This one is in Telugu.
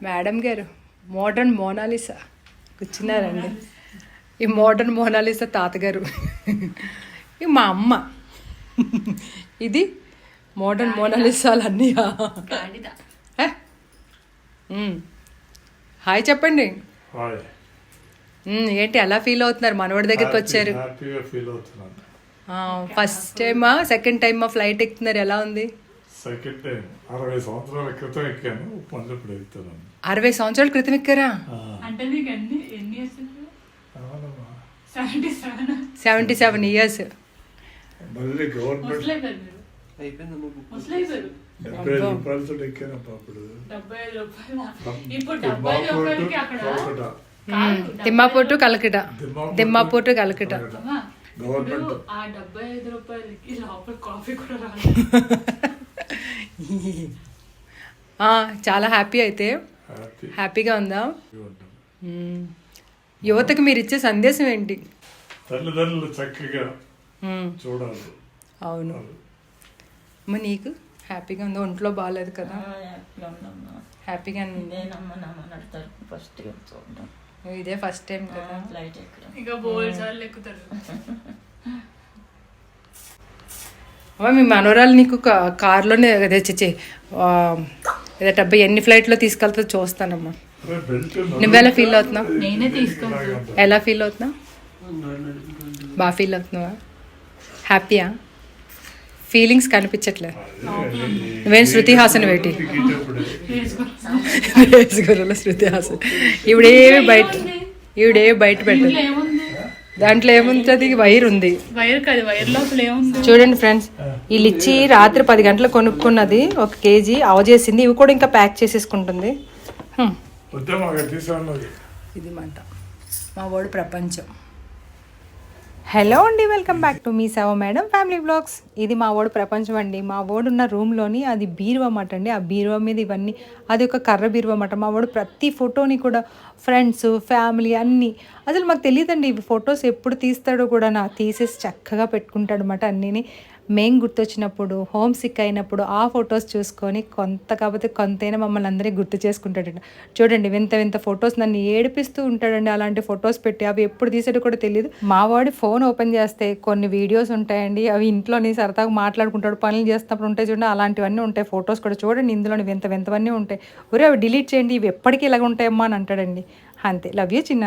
మేడం గారు మోడర్న్ మోనాలిసా కూర్చున్నారండి. ఈ మోడర్న్ మోనాలిసా తాతగారు, ఇది మా అమ్మ, ఇది మోడర్న్ మోనాలిసాలు అన్నీ. హాయ్ చెప్పండి. ఏంటి అలా ఫీల్ అవుతున్నారు? మనవాడి దగ్గరికి వచ్చారు. ఫస్ట్ టైమా సెకండ్ టైమా ఫ్లైట్ ఎక్కుతున్నారు? ఎలా ఉంది? Second time. 60 సంవత్సరాల క్రితం ఎక్కాను, మళ్ళీ ఇప్పుడు ఎక్కుతాను. 60 సంవత్సరాల క్రితం ఎక్కారా? అంటే నీకు ఎన్ని ఇయర్స్? 77 ఇయర్స్. మళ్ళీ గవర్నమెంట్ 70 రూపాయలతో ఎక్కానప్ప అప్పుడు. 75 రూపాయలు. ఇప్పుడు 70 రూపాయలకి అక్కడ Thimmapur to Calcutta, Thimmapur to Calcutta. Government ఆ 75 రూపాయలకి లోపల కాఫీ కూడా రాలేదు. చాలా హ్యాపీ. అయితే హ్యాపీగా ఉందా? యువతకు మీరు ఇచ్చే సందేశం ఏంటి? తల్లిదండ్రులు చక్కగా చూడాలి. అవును. అమ్మ నీకు హ్యాపీగా ఉందా? ఒంట్లో బాగాలేదు కదా? హ్యాపీగా ఇదే ఫస్ట్ టైం కదా ఫ్లైట్ ఎక్కడం. ఇంకా బోల్ సార్లు ఎక్కుతారు. మీ మనోరాలు నీకు కార్లోనే అదే ఏదో ఎన్ని ఫ్లైట్లో తీసుకెళ్తా చూస్తానమ్మా. నువ్వు ఎలా ఫీల్ అవుతున్నావు? నేనే తీసుకెళ్తాను. ఎలా ఫీల్ అవుతున్నావు? బాగా ఫీల్ అవుతున్నావా? హ్యాపీయా? ఫీలింగ్స్ కనిపించట్లేదు. నువ్వేం శృతి హాసన్ వేటి వేసుకురా శృతి హాసన్. ఈవిడేవి బయట పెట్టదు. దాంట్లో ఏముంటుంది? వైర్ ఉంది. చూడండి ఫ్రెండ్స్, వీళ్ళు ఇచ్చి రాత్రి 10 గంటలకు కొనుక్కున్నది 1 కేజీ అవజేసింది. ఇవి కూడా ఇంకా ప్యాక్ చేసేసుకుంటుంది. ఇది మాట మా వాడు ప్రపంచం. హలో అండి, వెల్కమ్ బ్యాక్ టు మీ సేవ మేడం ఫ్యామిలీ బ్లాగ్స్. ఇది మా వాడు ప్రపంచం అండి. మా వాడు ఉన్న రూమ్లోని అది బీరువా మాట అండి. ఆ బీరువా మీద ఇవన్నీ, అది ఒక కర్ర బీరువా మాట. మా వాడు ప్రతి ఫోటోని కూడా ఫ్రెండ్స్, ఫ్యామిలీ అన్నీ, అసలు మాకు తెలియదండి ఇవి ఫొటోస్ ఎప్పుడు తీస్తాడో కూడా. తీసేసి చక్కగా పెట్టుకుంటాడు అన్నమాట అన్నీని. మేము గుర్తొచ్చినప్పుడు, హోమ్ సిక్ అయినప్పుడు ఆ ఫొటోస్ చూసుకొని కాకపోతే కొంతైనా మమ్మల్ని అందరినీ గుర్తు చేసుకుంటాడండి. చూడండి వింత ఫొటోస్ నన్ను ఏడిపిస్తూ ఉంటాడండి. అలాంటి ఫొటోస్ పెట్టి అవి ఎప్పుడు తీసాడో కూడా తెలియదు. మా వాడి ఫోన్ ఓపెన్ చేస్తే కొన్ని వీడియోస్ ఉంటాయండి. అవి ఇంట్లోని సరదాగా మాట్లాడుకుంటాడు, పనులు చేస్తున్నప్పుడు ఉంటాయి చూడండి, అలాంటివన్నీ ఉంటాయి. ఫొటోస్ కూడా చూడండి ఇందులోని వింతవన్నీ ఉంటాయి. ఒరే అవి డిలీట్ చేయండి, ఇవి ఎప్పటికీ ఇలాగ ఉంటాయమ్మా అని అంటాడండి. అంతే. లవ్ యూ చిన్న.